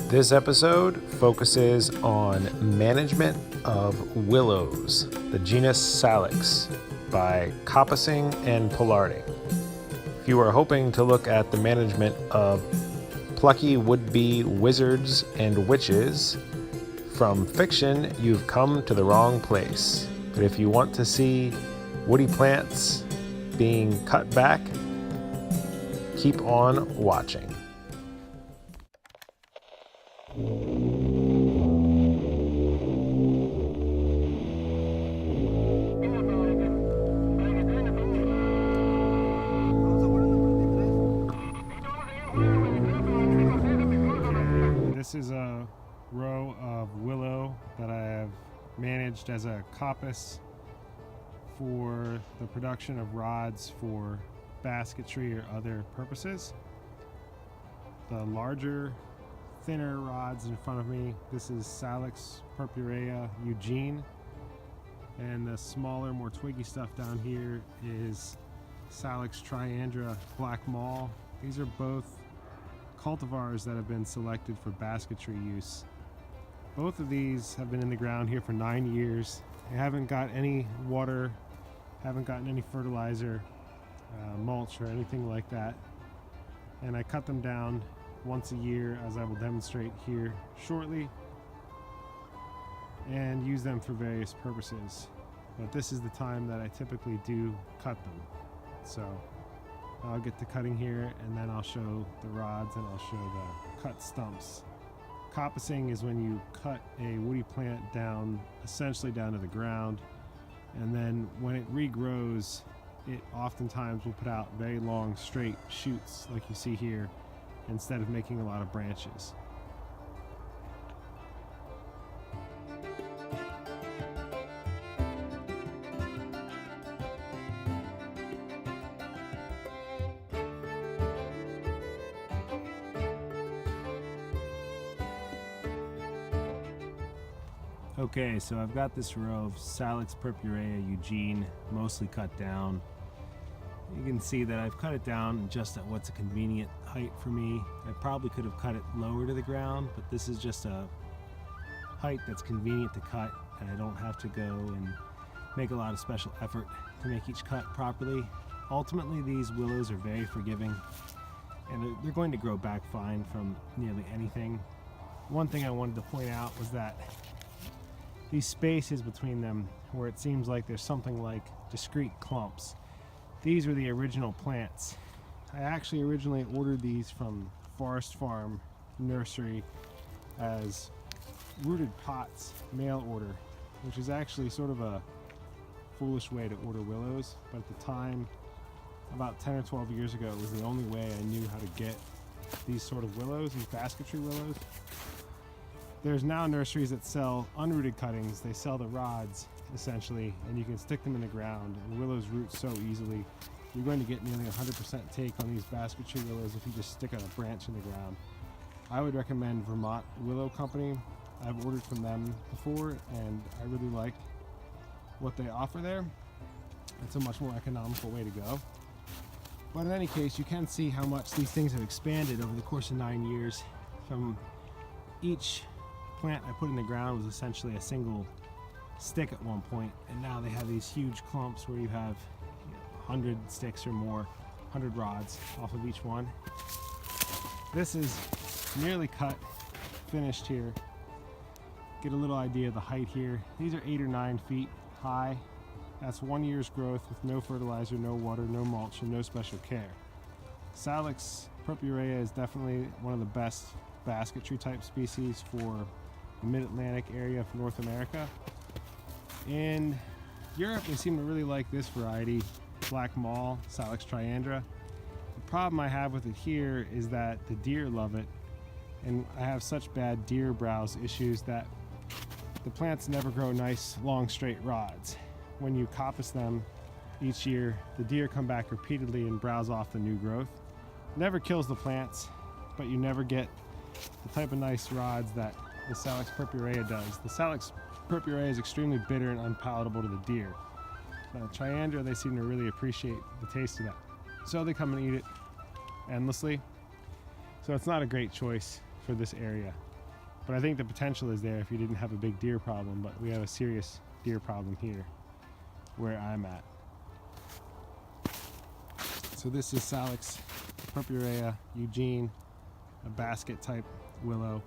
This episode focuses on management of willows, the genus Salix, by Coppicing and Pollarding. If you are hoping to look at the management of plucky would-be wizards and witches from fiction, you've come to the wrong place. But if you want to see woody plants being cut back, keep on watching. This is a row of willow that I have managed as a coppice for the production of rods for basketry or other purposes. The larger, thinner rods in front of me, this is Salix, purpurea, Eugene, and the smaller, more twiggy stuff down here is Salix triandra, Black Maul. These are both cultivars that have been selected for basketry use. Both of these have been in the ground here for 9 years. They haven't got any water, haven't gotten any fertilizer, mulch or anything like that. And I cut them down once a year, as I will demonstrate here shortly, and use them for various purposes. But this is the time that I typically do cut them. So I'll get to cutting here, and then I'll show the rods and I'll show the cut stumps. Coppicing is when you cut a woody plant down, essentially down to the ground, and then when it regrows, it oftentimes will put out very long straight shoots like you see here, instead of making a lot of branches. Okay, so I've got this row of Salix, purpurea, Eugene, mostly cut down. You can see that I've cut it down just at what's a convenient height for me. I probably could have cut it lower to the ground, but this is just a height that's convenient to cut, and I don't have to go and make a lot of special effort to make each cut properly. Ultimately, these willows are very forgiving, and they're going to grow back fine from nearly anything. One thing I wanted to point out was that these spaces between them, where it seems like there's something like discrete clumps, these were the original plants. I actually originally ordered these from Forestfarm Nursery as rooted pots, mail order, which is actually sort of a foolish way to order willows, but at the time, about 10 or 12 years ago, it was the only way I knew how to get these sort of willows, these basketry willows. There's now nurseries that sell unrooted cuttings. They sell the rods, essentially, and you can stick them in the ground, and willows root so easily. You're going to get nearly 100% take on these basketry willows if you just stick a branch in the ground. I would recommend Vermont Willow Company. I've ordered from them before, and I really like what they offer there. It's a much more economical way to go. But in any case, you can see how much these things have expanded over the course of 9 years. From each plant I put in the ground was essentially a single stick at one point, and now they have these huge clumps where you have 100 sticks or more, 100 rods off of each one. This is nearly cut, finished here. Get a little idea of the height here. These are 8 or 9 feet high. That's 1 year's growth with no fertilizer, no water, no mulch, and no special care. Salix purpurea is definitely one of the best basketry type species for the mid-Atlantic area of North America. In Europe, they seem to really like this variety, Black Maul, Salix triandra. The problem I have with it here is that the deer love it, and I have such bad deer browse issues that the plants never grow nice, long, straight rods. When you coppice them each year, the deer come back repeatedly and browse off the new growth. Never kills the plants, but you never get the type of nice rods that the Salix purpurea does. The Salix purpurea is extremely bitter and unpalatable to the deer. Triandra, they seem to really appreciate the taste of that. So they come and eat it endlessly. So it's not a great choice for this area. But I think the potential is there if you didn't have a big deer problem, but we have a serious deer problem here where I'm at. So this is Salix purpurea Eugene, a basket type willow.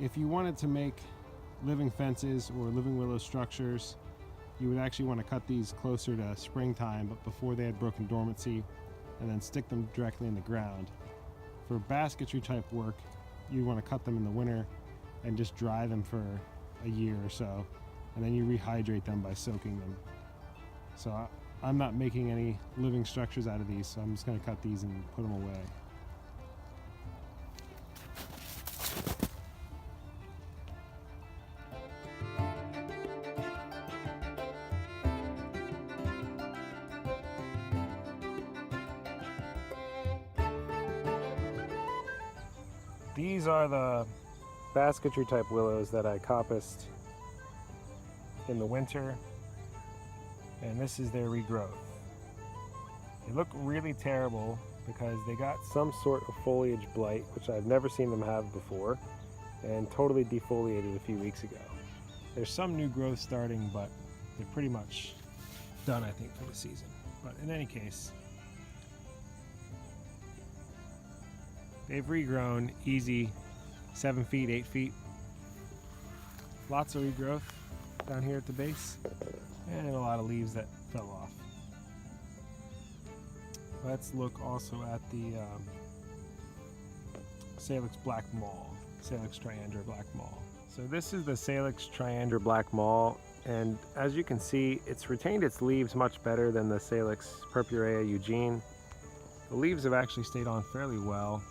If you wanted to make living fences or living willow structures, you would actually want to cut these closer to springtime, but before they had broken dormancy, and then stick them directly in the ground. For basketry type work, you want to cut them in the winter and just dry them for a year or so, and then you rehydrate them by soaking them. So I'm not making any living structures out of these, so I'm just going to cut these and put them away. These are the basketry type willows that I coppiced in the winter, and this is their regrowth. They look really terrible because they got some sort of foliage blight, which I've never seen them have before, and totally defoliated a few weeks ago. There's some new growth starting, but they're pretty much done, I think, for the season. But in any case, they've regrown easy, 7 feet, 8 feet. Lots of regrowth down here at the base, and a lot of leaves that fell off. Let's look also at the Salix Black Maul, Salix triandra Black Maul. So this is the Salix triandra Black Maul, and as you can see, it's retained its leaves much better than the Salix purpurea Eugene. The leaves have actually stayed on fairly well.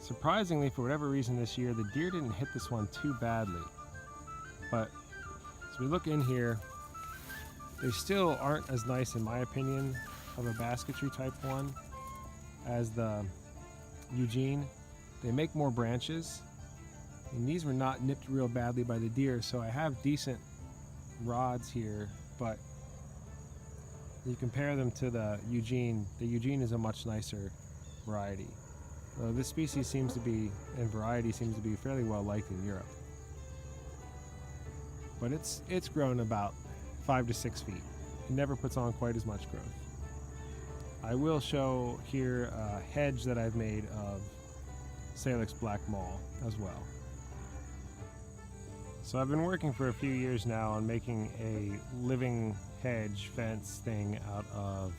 Surprisingly, for whatever reason this year, the deer didn't hit this one too badly. But as we look in here, they still aren't as nice, in my opinion, of a basketry type one as the Eugene. They make more branches, and these were not nipped real badly by the deer, so I have decent rods here, but you compare them to the Eugene is a much nicer variety. This species seems to be, and variety seems to be, fairly well liked in Europe. But it's grown about 5 to 6 feet. It never puts on quite as much growth. I will show here a hedge that I've made of Salix Black Maul as well. So I've been working for a few years now on making a living hedge fence thing out of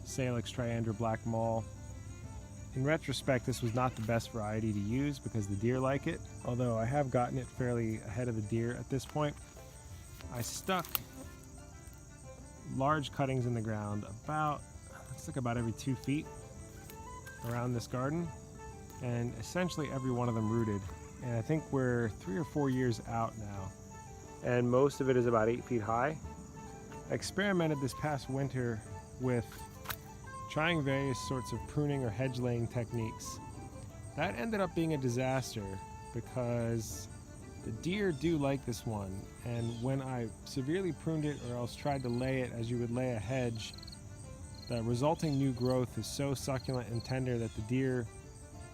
Salix triandra Black Maul. In retrospect, this was not the best variety to use because the deer like it, although I have gotten it fairly ahead of the deer at this point. I stuck large cuttings in the ground about every 2 feet around this garden, and essentially every one of them rooted. And I think we're 3 or 4 years out now, and most of it is about 8 feet high. I experimented this past winter with trying various sorts of pruning or hedge laying techniques. That ended up being a disaster because the deer do like this one, and when I severely pruned it or else tried to lay it as you would lay a hedge, the resulting new growth is so succulent and tender that the deer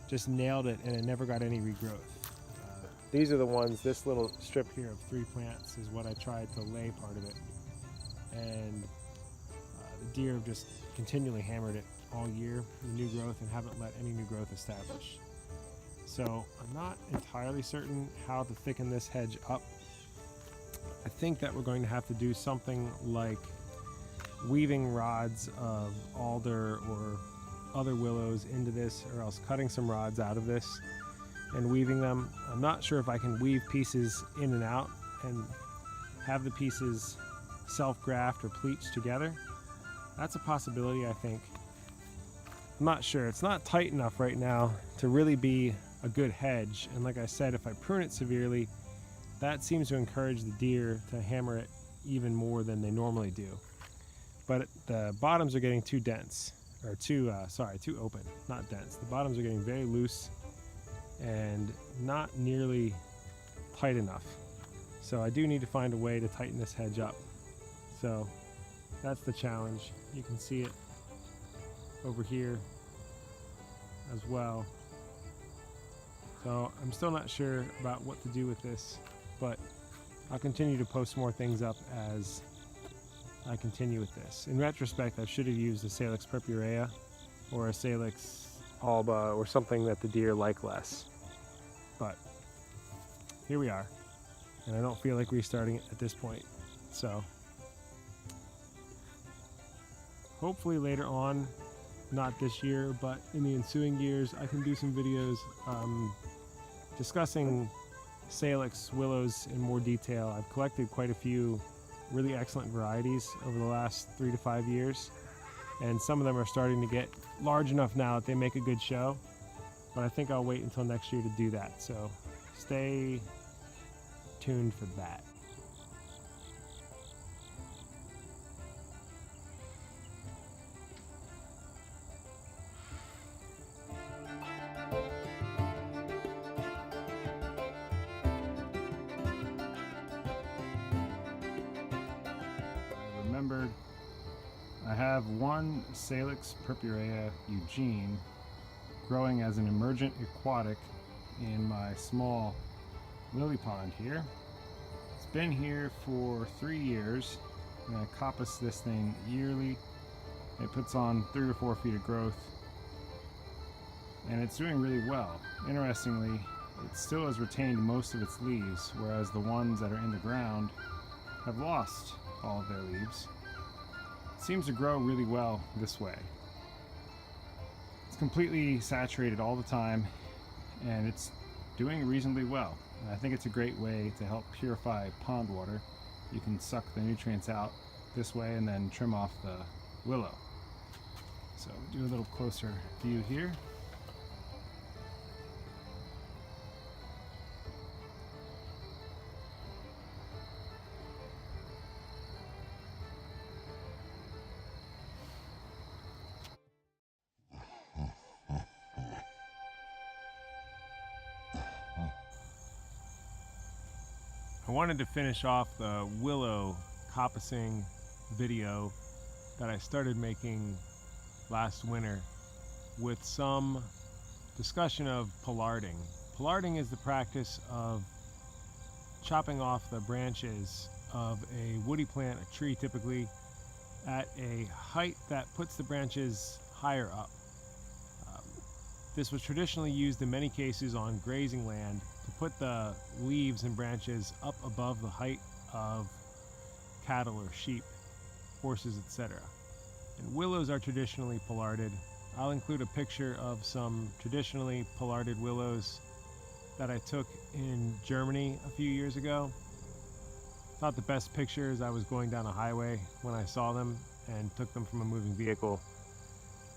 just nailed it and it never got any regrowth. These are the ones, this little strip here of 3 plants is what I tried to lay part of it, and the deer have just continually hammered it all year, the new growth, and haven't let any new growth establish. So I'm not entirely certain how to thicken this hedge up. I think that we're going to have to do something like weaving rods of alder or other willows into this, or else cutting some rods out of this and weaving them. I'm not sure if I can weave pieces in and out and have the pieces self-graft or pleach together. That's a possibility, I think. I'm not sure. It's not tight enough right now to really be a good hedge, and like I said, if I prune it severely, that seems to encourage the deer to hammer it even more than they normally do. But the bottoms are getting too dense, or too open, not dense. The bottoms are getting very loose and not nearly tight enough. So I do need to find a way to tighten this hedge up. So that's the challenge. You can see it over here as well. So I'm still not sure about what to do with this, but I'll continue to post more things up as I continue with this. In retrospect, I should have used a Salix purpurea or a Salix alba or something that the deer like less. But here we are, and I don't feel like restarting it at this point. So hopefully later on, not this year, but in the ensuing years, I can do some videos discussing Salix willows in more detail. I've collected quite a few really excellent varieties over the last 3 to 5 years, and some of them are starting to get large enough now that they make a good show, but I think I'll wait until next year to do that, so stay tuned for that. Remembered I have one Salix purpurea Eugene growing as an emergent aquatic in my small lily pond here. It's been here for 3 years, and I coppice this thing yearly. It puts on 3 or 4 feet of growth, and it's doing really well. Interestingly, it still has retained most of its leaves, whereas the ones that are in the ground have lost all of their leaves. It seems to grow really well this way. It's completely saturated all the time, and it's doing reasonably well. And I think it's a great way to help purify pond water. You can suck the nutrients out this way and then trim off the willow. So do a little closer view here. I wanted to finish off the willow coppicing video that I started making last winter with some discussion of pollarding. Pollarding is the practice of chopping off the branches of a woody plant, a tree typically, at a height that puts the branches higher up. This was traditionally used in many cases on grazing land to put the leaves and branches up above the height of cattle or sheep, horses, etc. And willows are traditionally pollarded. I'll include a picture of some traditionally pollarded willows that I took in Germany a few years ago. Not the best pictures. I was going down a highway when I saw them and took them from a moving vehicle.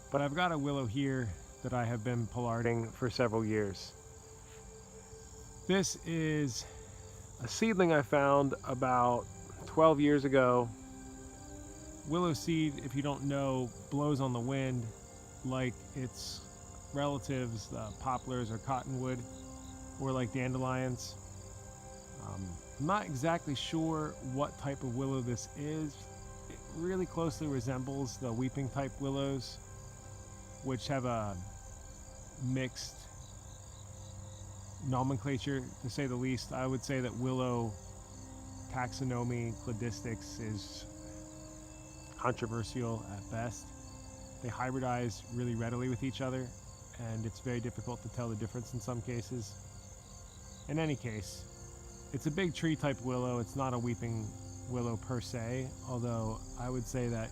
But I've got a willow here that I have been pollarding for several years. This is a seedling I found about 12 years ago. Willow seed, if you don't know, blows on the wind like its relatives, the poplars or cottonwood, or like dandelions. I'm not exactly sure what type of willow this is. It really closely resembles the weeping type willows, which have a mixed nomenclature, to say the least. I would say that willow taxonomy cladistics is controversial at best. They hybridize really readily with each other, and it's very difficult to tell the difference in some cases. In any case, it's a big tree type willow. It's not a weeping willow per se, although I would say that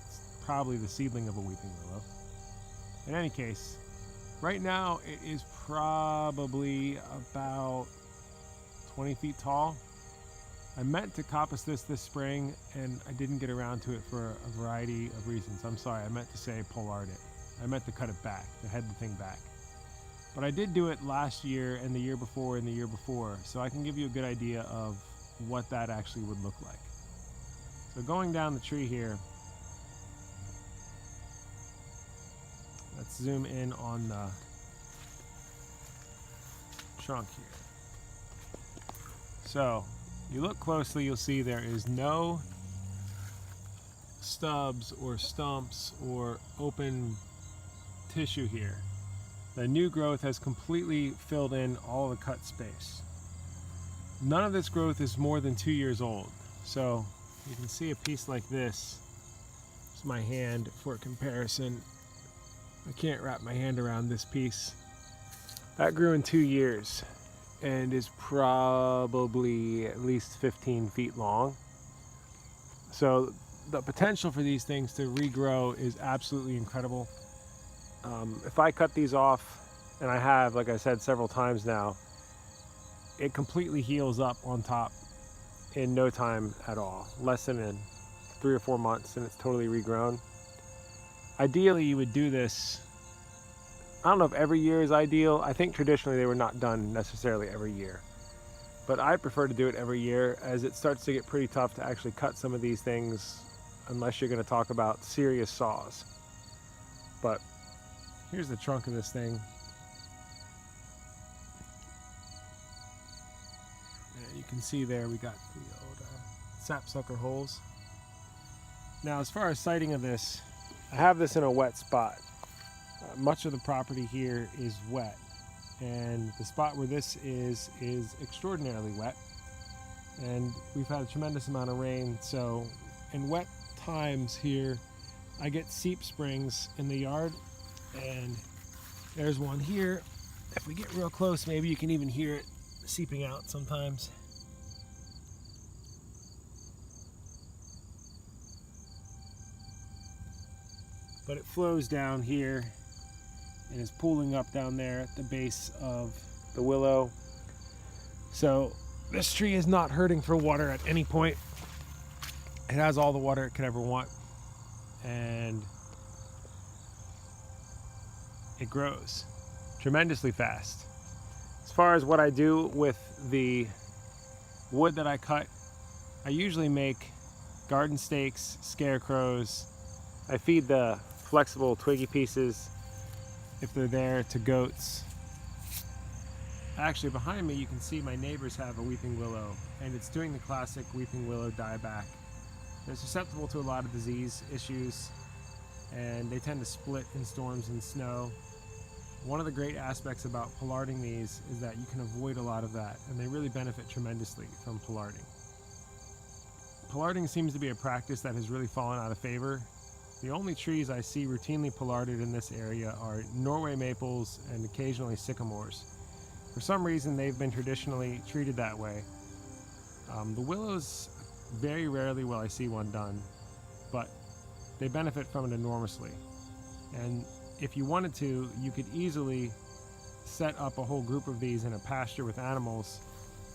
it's probably the seedling of a weeping willow. In any case, right now it is probably about 20 feet tall. I meant to coppice this spring, and I didn't get around to it for a variety of reasons. I'm sorry, I meant to say pollard it. I meant to cut it back, to head the thing back. But I did do it last year and the year before and the year before, so I can give you a good idea of what that actually would look like. So going down the tree here, let's zoom in on the trunk here. So you look closely, you'll see there is no stubs or stumps or open tissue here. The new growth has completely filled in all the cut space. None of this growth is more than 2 years old. So you can see a piece like this. It's my hand for comparison. I can't wrap my hand around this piece. That grew in 2 years and is probably at least 15 feet long. So the potential for these things to regrow is absolutely incredible. If I cut these off, and I have, like I said several times now, it completely heals up on top in no time at all. Less than in 3 or 4 months and it's totally regrown. Ideally you would do this, I don't know if every year is ideal. I think traditionally they were not done necessarily every year. But I prefer to do it every year, as it starts to get pretty tough to actually cut some of these things unless you're going to talk about serious saws. But here's the trunk of this thing. You can see there we got the old sapsucker holes. Now as far as siting of this, I have this in a wet spot. Much of the property here is wet, and the spot where this is extraordinarily wet, and we've had a tremendous amount of rain. So in wet times here I get seep springs in the yard, and there's one here. If we get real close, maybe you can even hear it seeping out sometimes. But it flows down here and is pooling up down there at the base of the willow. So this tree is not hurting for water at any point. It has all the water it could ever want, and it grows tremendously fast. As far as what I do with the wood that I cut, I usually make garden stakes, scarecrows. I feed the flexible twiggy pieces, if they're there, to goats. Actually, behind me you can see my neighbors have a weeping willow, and it's doing the classic weeping willow dieback. They're susceptible to a lot of disease issues, and they tend to split in storms and snow. One of the great aspects about pollarding these is that you can avoid a lot of that, and they really benefit tremendously from pollarding. Pollarding seems to be a practice that has really fallen out of favor. The only trees I see routinely pollarded in this area are Norway maples and occasionally sycamores. For some reason, they've been traditionally treated that way. The willows, very rarely will I see one done, but they benefit from it enormously. And if you wanted to, you could easily set up a whole group of these in a pasture with animals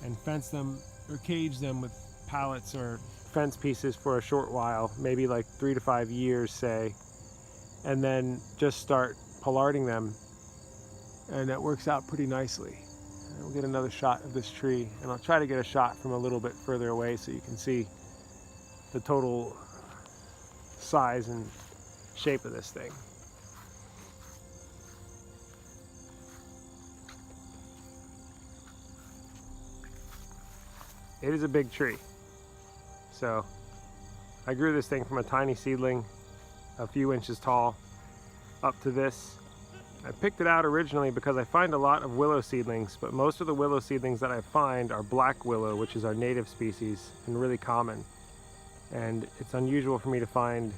and fence them or cage them with pallets or fence pieces for a short while, maybe like 3 to 5 years, say, and then just start pollarding them, and it works out pretty nicely. And we'll get another shot of this tree, and I'll try to get a shot from a little bit further away so you can see the total size and shape of this thing. It is a big tree. So I grew this thing from a tiny seedling, a few inches tall, up to this. I picked it out originally because I find a lot of willow seedlings, but most of the willow seedlings that I find are black willow, which is our native species and really common. And it's unusual for me to find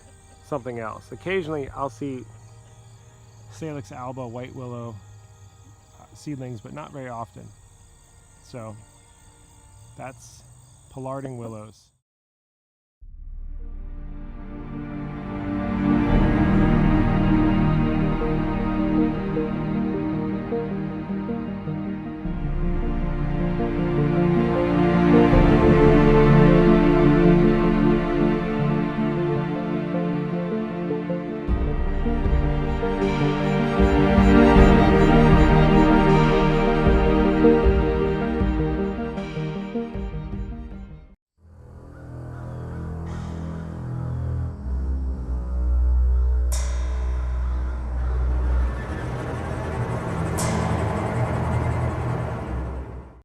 something else. Occasionally I'll see Salix alba white willow seedlings, but not very often. So that's pollarding willows.